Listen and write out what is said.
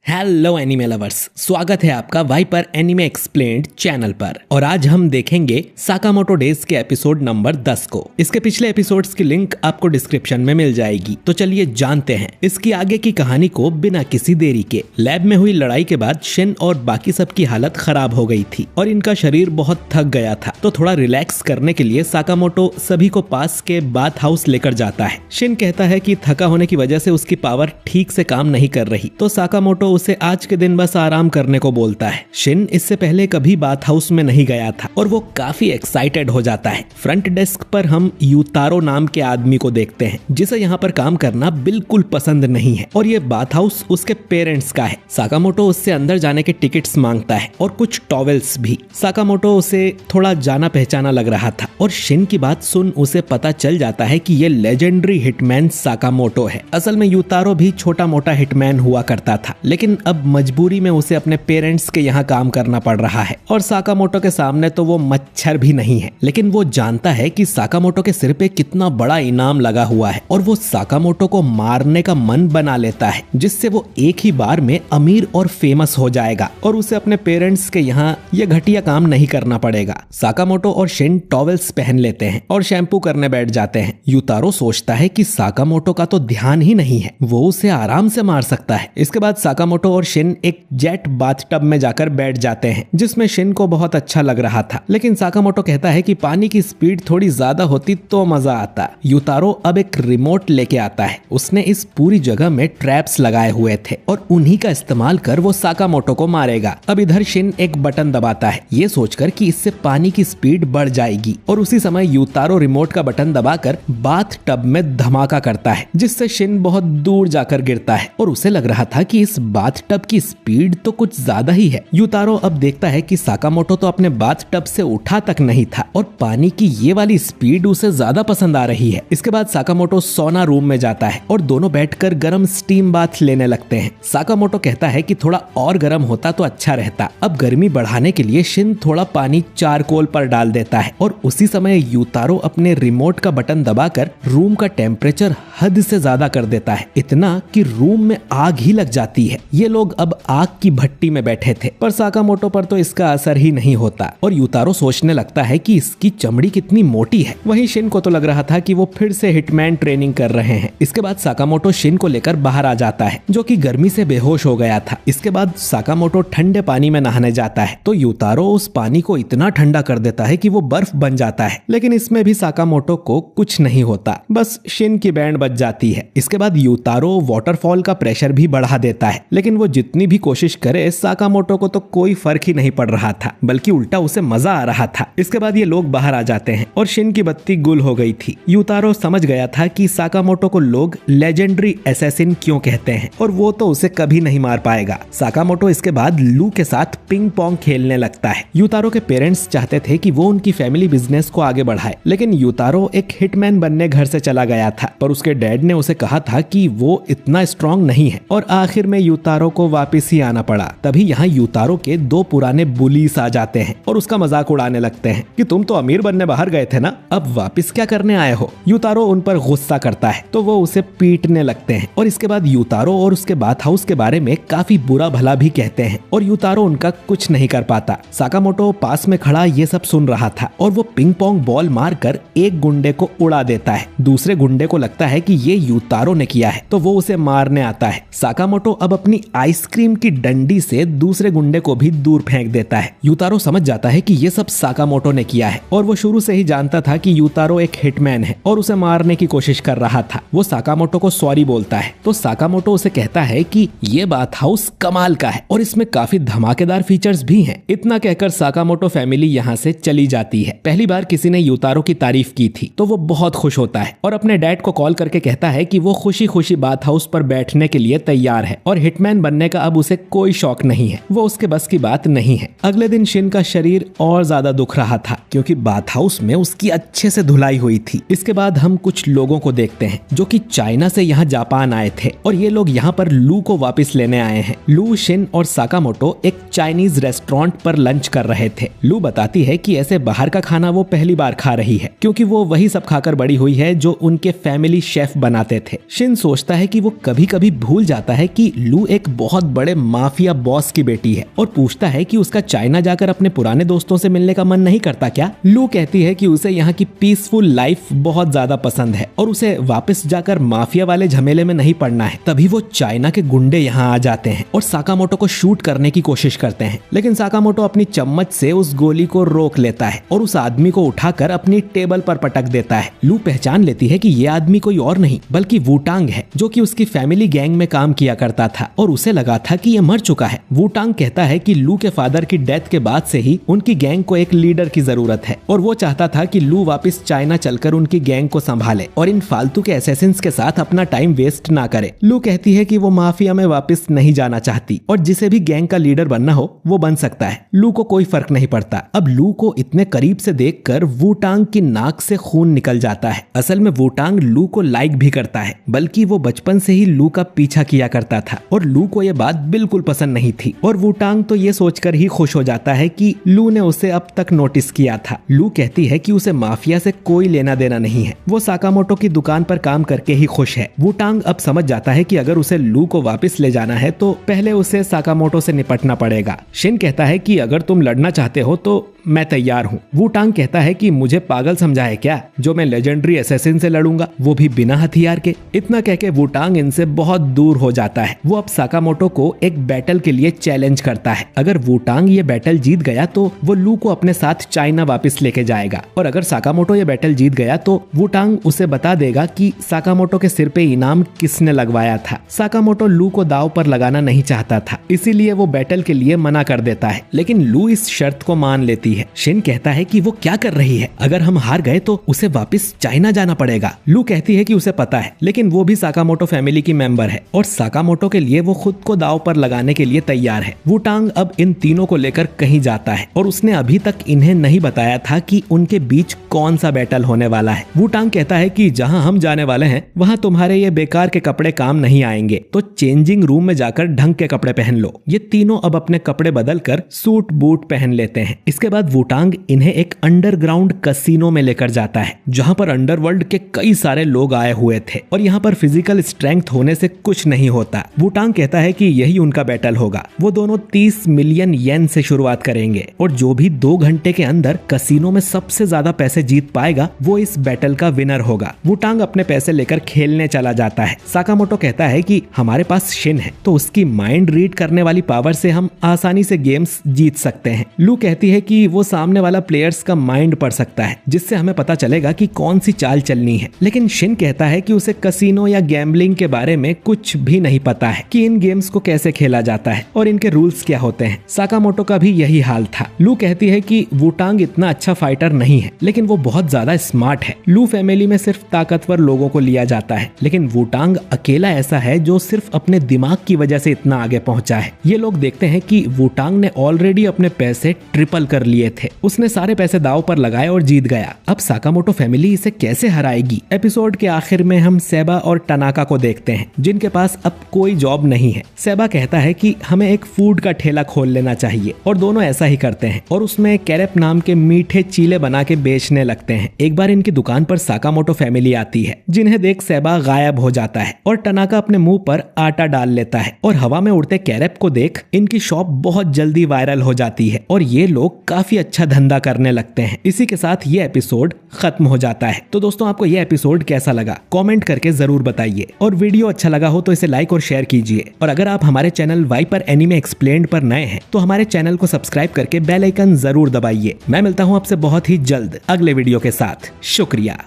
Hello anime lovers, स्वागत है आपका वाइपर एनिमे एक्सप्लेन्ड चैनल पर। और आज हम देखेंगे साकामोटो डेज के एपिसोड नंबर 10 को। इसके पिछले एपिसोड्स की लिंक आपको डिस्क्रिप्शन में मिल जाएगी। तो चलिए जानते हैं इसकी आगे की कहानी को बिना किसी देरी के। लैब में हुई लड़ाई के बाद शिन और बाकी सबकी हालत खराब हो गई थी और इनका शरीर बहुत थक गया था। तो थोड़ा रिलैक्स करने के लिए साकामोटो सभी को पास के बाथ हाउस लेकर जाता है। शिन कहता है कि थका होने की वजह से उसकी पावर ठीक से काम नहीं कर रही, तो साकामोटो उसे आज के दिन बस आराम करने को बोलता है। शिन इससे पहले कभी बाथ हाउस में नहीं गया था और वो काफी एक्साइटेड हो जाता है। फ्रंट डेस्क पर हम यूतारो नाम के आदमी को देखते हैं जिसे यहाँ पर काम करना बिल्कुल पसंद नहीं है और ये बाथ हाउस उसके पेरेंट्स का है। साकामोटो उससे अंदर जाने के टिकट्स मांगता है और कुछ टॉवेल्स भी। साकामोटो उसे थोड़ा जाना पहचाना लग रहा था और शिन की बात सुन उसे पता चल जाता है कि ये लेजेंडरी हिटमैन साकामोटो है। असल में यूतारो भी छोटा मोटा हिटमैन हुआ करता था, लेकिन अब मजबूरी में उसे अपने पेरेंट्स के यहाँ काम करना पड़ रहा है। और साकामोटो के सामने तो वो मच्छर भी नहीं है, लेकिन वो जानता है कि साकामोटो के सिर पे कितना बड़ा इनाम लगा हुआ है और वो साकामोटो को मारने का मन बना लेता है, जिससे वो एक ही बार में अमीर और फेमस हो जाएगा और उसे अपने पेरेंट्स के यहाँ ये घटिया काम नहीं करना पड़ेगा। साकामोटो और शिन टॉवेल्स पहन लेते हैं और शैम्पू करने बैठ जाते हैं। यूतारो सोचता है कि साकामोटो का तो ध्यान ही नहीं है, वो उसे आराम से मार सकता है। इसके बाद साकामोटो और शिन एक जेट बाथटब में जाकर बैठ जाते हैं, जिसमें शिन को बहुत अच्छा लग रहा था, लेकिन साकामोटो कहता है कि पानी की स्पीड थोड़ी ज्यादा होती तो मजा आता। यूतारो अब एक रिमोट लेके आता है। उसने इस पूरी जगह में ट्रैप्स लगाए हुए थे और उन्हीं का इस्तेमाल कर वो साकामोटो को मारेगा। अब इधर शिन एक बटन दबाता है, ये सोचकर कि इससे पानी की स्पीड बढ़ जाएगी, और उसी समय यूतारो रिमोट का बटन दबाकर बाथ टब में धमाका करता है, जिससे शिन बहुत दूर जाकर गिरता है और उसे लग रहा था कि इस बाथ टब की स्पीड तो कुछ ज्यादा ही है। यूतारो अब देखता है कि साकामोटो तो अपने बाथ टब से उठा तक नहीं था और पानी की ये वाली स्पीड उसे ज्यादा पसंद आ रही है। इसके बाद साकामोटो सोना रूम में जाता है और दोनों बैठकर गर्म स्टीम बाथ लेने लगते हैं। साकामोटो कहता है कि थोड़ा और गर्म होता तो अच्छा रहता। अब गर्मी बढ़ाने के लिए शिन थोड़ा पानी चारकोल पर डाल देता है और उसी समय यूतारो अपने रिमोट का बटन दबाकर रूम का टेम्परेचर हद से ज्यादा कर देता है, इतना कि रूम में आग ही लग जाती है। ये लोग अब आग की भट्टी में बैठे थे, पर साकामोटो पर तो इसका असर ही नहीं होता और यूतारो सोचने लगता है कि इसकी चमड़ी कितनी मोटी है। वहीं शिन को तो लग रहा था कि वो फिर से हिटमैन ट्रेनिंग कर रहे हैं। इसके बाद साकामोटो शिन को लेकर बाहर आ जाता है, जो कि गर्मी से बेहोश हो गया था। इसके बाद साकामोटो ठंडे पानी में नहाने जाता है, तो यूतारो उस पानी को इतना ठंडा कर देता है कि वो बर्फ बन जाता है, लेकिन इसमें भी साकामोटो को कुछ नहीं होता, बस शिन की बैंड बच जाती है। इसके बाद यूतारो वाटरफॉल का प्रेशर भी बढ़ा देता है, लेकिन वो जितनी भी कोशिश करे साकामोटो को तो कोई फर्क ही नहीं पड़ रहा था, बल्कि उल्टा उसे मजा आ रहा था। इसके बाद ये लोग बाहर आ जाते हैं और शिन की बत्ती गुल हो गई थी। यूतारो समझ गया था कि साकामोटो को लोग लेजेंडरी असैसिन क्यों कहते हैं और वो तो उसे कभी नहीं मार पाएगा। साकामोटो इसके बाद लू के साथ पिंग पोंग खेलने लगता है। यूतारो के पेरेंट्स चाहते थे कि वो उनकी फैमिली बिजनेस को आगे बढ़ाए, लेकिन यूतारो एक हिटमैन बनने घर से चला गया था, पर उसके डैड ने उसे कहा था कि वो इतना स्ट्रॉन्ग नहीं है और आखिर में यूतारो को वापस ही आना पड़ा। तभी यहाँ यूतारो के दो पुराने बुलीस आ जाते हैं और उसका मजाक उड़ाने लगते हैं कि तुम तो अमीर बनने बाहर गए थे ना, अब वापस क्या करने आए हो। यूतारो उन पर गुस्सा करता है तो वो उसे पीटने लगते हैं और इसके बाद यूतारो और उसके बाथ हाउस के बारे में काफी बुरा भला भी कहते हैं और यूतारो उनका कुछ नहीं कर पाता। साकामोटो पास में खड़ा ये सब सुन रहा था और वो पिंग पोंग बॉल मारकर एक गुंडे को उड़ा देता है। दूसरे गुंडे को लगता है कि ये यूतारो ने किया है, तो वो उसे मारने आता है। साकामोटो अब अपनी आइसक्रीम की डंडी से दूसरे गुंडे को भी दूर फेंक देता है। यूतारो समझ जाता है कि ये सब साकामोटो ने किया है और वो शुरू से ही जानता था कि यूतारो एक हिटमैन है और उसे मारने की कोशिश कर रहा था। वो साकामोटो को सॉरी बोलता है, तो साकामोटो उसे कहता है कि ये बाथ हाउस कमाल का है और इसमें काफी धमाकेदार फीचर्स भी हैं। इतना कहकर साकामोटो फैमिली यहाँ से चली जाती है। पहली बार किसी ने यूतारो की तारीफ की थी, तो वो बहुत खुश होता है और अपने डैड को कॉल करके कहता है कि वो खुशी खुशी बाथ हाउस पर बैठने के लिए तैयार है और हिटमैन बनने का अब उसे कोई शौक नहीं है, वो उसके बस की बात नहीं है। अगले दिन शिन का शरीर और ज्यादा दुख रहा था क्योंकि बाथ हाउस में उसकी अच्छे से धुलाई हुई थी। इसके बाद हम कुछ लोगों को देखते हैं जो कि चाइना से यहाँ जापान आए थे और ये लोग यहाँ पर लू को वापस लेने आए हैं। लू, शिन और साकामोटो एक चाइनीज रेस्टोरेंट पर लंच कर रहे थे। लू बताती है कि ऐसे बाहर का खाना वो पहली बार खा रही है क्योंकि वो वही सब खाकर बड़ी हुई है जो उनके फैमिली शेफ बनाते थे। शिन सोचता है कि वो कभी कभी भूल जाता है कि लू एक बहुत बड़े माफिया बॉस की बेटी है और पूछता है कि उसका चाइना जाकर अपने पुराने दोस्तों से मिलने का मन नहीं करता क्या। लू कहती है कि उसे यहाँ की पीसफुल लाइफ बहुत ज्यादा पसंद है और उसे वापस जाकर माफिया वाले झमेले में नहीं पड़ना है। तभी वो चाइना के गुंडे यहाँ आ जाते हैं और साकामोटो को शूट करने की कोशिश करते हैं, लेकिन साकामोटो अपनी चम्मच से उस गोली को रोक लेता है और उस आदमी को उठाकर अपनी टेबल पर पटक देता है। लू पहचान लेती है कि ये आदमी कोई और नहीं बल्कि वूटांग है, जो कि उसकी फैमिली गैंग में काम किया करता था और उसे लगा था कि ये मर चुका है। वूटांग कहता है कि लू के फादर की डेथ के बाद से ही उनकी गैंग को एक लीडर की जरूरत है और वो चाहता था कि लू वापस चाइना चलकर उनकी गैंग को संभाले और इन फालतू के असैसिन्स के साथ अपना टाइम वेस्ट ना करे। लू कहती है कि वो माफिया में वापस नहीं जाना चाहती और जिसे भी गैंग का लीडर बनना हो वो बन सकता है, लू को कोई फर्क नहीं पड़ता। अब लू को इतने करीब से देखकर वूटांग की नाक से खून निकल जाता है। असल में वूटांग लू को लाइक भी करता है, बल्कि वो बचपन से ही लू का पीछा किया करता था और लू को ये बात बिल्कुल पसंद नहीं थी और वूटांग तो ये सोचकर ही खुश हो जाता है कि लू ने उसे अब तक नोटिस किया था। लू कहती है कि उसे माफिया से कोई लेना देना नहीं है, वो साकामोटो की दुकान पर काम करके ही खुश है। वूटांग अब समझ जाता है कि अगर उसे लू को वापस ले जाना है तो पहले उसे साकामोटो से निपटना पड़ेगा। शिन कहता है कि अगर तुम लड़ना चाहते हो तो मैं तैयार हूँ। वूटांग कहता है कि मुझे पागल समझा है क्या जो मैं लेजेंडरी असैसिन से लड़ूंगा, वो भी बिना हथियार के। इतना कह के वूटांग इनसे बहुत दूर हो जाता है। वो अब साकामोटो को एक बैटल के लिए चैलेंज करता है। अगर वूटांग ये बैटल जीत गया तो वो लू को अपने साथ चाइना वापस लेके जाएगा और अगर साकामोटो ये बैटल जीत गया तो वूटांग उसे बता देगा कि साकामोटो के सिर पे इनाम किसने लगवाया था। साकामोटो लू को दाव पर लगाना नहीं चाहता था, इसीलिए वो बैटल के लिए मना कर देता है, लेकिन लू इस शर्त को मान लेती है। शिन कहता है कि वो क्या कर रही है, अगर हम हार गए तो उसे वापस चाइना जाना पड़ेगा। लू कहती है कि उसे पता है, लेकिन वो भी साकामोटो फैमिली की मेंबर है और साकामोटो के लिए वो खुद को दाव पर लगाने के लिए तैयार है। वूटांग अब इन तीनों को लेकर कहीं जाता है और उसने अभी तक इन्हें नहीं बताया था कि उनके बीच कौन सा बैटल होने वाला है। वूटांग कहता है कि जहां हम जाने वाले हैं वहां तुम्हारे ये बेकार के कपड़े काम नहीं आएंगे, तो चेंजिंग रूम में जाकर ढंग के कपड़े पहन लो। ये तीनों अब अपने कपड़े बदलकर सूट बूट पहन लेते हैं। इसके बाद वूटांग इन्हें एक अंडरग्राउंड कसिनो में लेकर जाता है जहां पर अंडरवर्ल्ड के कई सारे लोग आए हुए थे और यहाँ पर फिजिकल स्ट्रेंथ होने से कुछ नहीं होता। वूटांग कहता है कि यही उनका बैटल होगा। वो दोनों 30 मिलियन येन से शुरुआत करेंगे और जो भी 2 घंटे के अंदर कसिनो में सबसे ज्यादा पैसे जीत पाएगा वो इस बैटल का विनर होगा। वूटांग अपने पैसे लेकर खेलने चला जाता है। साकामोटो कहता है कि हमारे पास शिन है तो उसकी माइंड रीड करने वाली पावर से हम आसानी से गेम्स जीत सकते हैं। लू कहती है कि वो सामने वाला प्लेयर्स का माइंड पढ़ सकता है जिससे हमें पता चलेगा कि कौन सी चाल चलनी है, लेकिन शिन कहता है कि उसे कसिनो या गैम्बलिंग के बारे में कुछ भी नहीं पता है कि इन गेम्स को कैसे खेला जाता है और इनके रूल्स क्या होते हैं। साकामोटो का भी यही हाल था। लू कहती है कि वूटांग इतना अच्छा फाइटर नहीं है, लेकिन वो बहुत ज्यादा स्मार्ट है। लू फैमिली में सिर्फ ताकतवर लोगों को लिया जाता है, लेकिन वूटांग अकेला ऐसा है जो सिर्फ अपने दिमाग की वजह से इतना आगे पहुंचा है। ये लोग देखते हैं कि वूटांग ने ऑलरेडी अपने पैसे ट्रिपल कर लिए थे, उसने सारे पैसे दाव पर लगाए और जीत गया। अब साकामोटो फैमिली इसे कैसे हराएगी? एपिसोड के आखिर में हम सेबा और टनाका को देखते हैं जिनके पास अब कोई जॉब नहीं है। सेबा कहता है कि हमें एक फूड का ठेला खोल लेना चाहिए और दोनों ऐसा ही करते हैं और उसमें कैरेप नाम के मीठे चीले बना के बेचने लगते हैं। एक बार इनकी दुकान पर साकामोटो फैमिली आती है जिन्हें देख सेबा गायब हो जाता है और टनाका अपने मुंह पर आटा डाल लेता है और हवा में उड़ते कैरेप को देख इनकी शॉप बहुत जल्दी वायरल हो जाती है और ये लोग काफी अच्छा धंधा करने लगते हैं। इसी के साथ ये एपिसोड खत्म हो जाता है। तो दोस्तों आपको ये एपिसोड कैसा लगा कमेंट करके जरूर बताइए और वीडियो अच्छा लगा हो तो इसे लाइक और शेयर कीजिए और अगर आप हमारे चैनल वाइपर एनीमे एक्सप्लेन्ड पर नए हैं तो हमारे चैनल को सब्सक्राइब करके बेल आइकन जरूर दबाइए। मैं मिलता हूँ आपसे बहुत ही जल्द अगले वीडियो के साथ। शुक्रिया।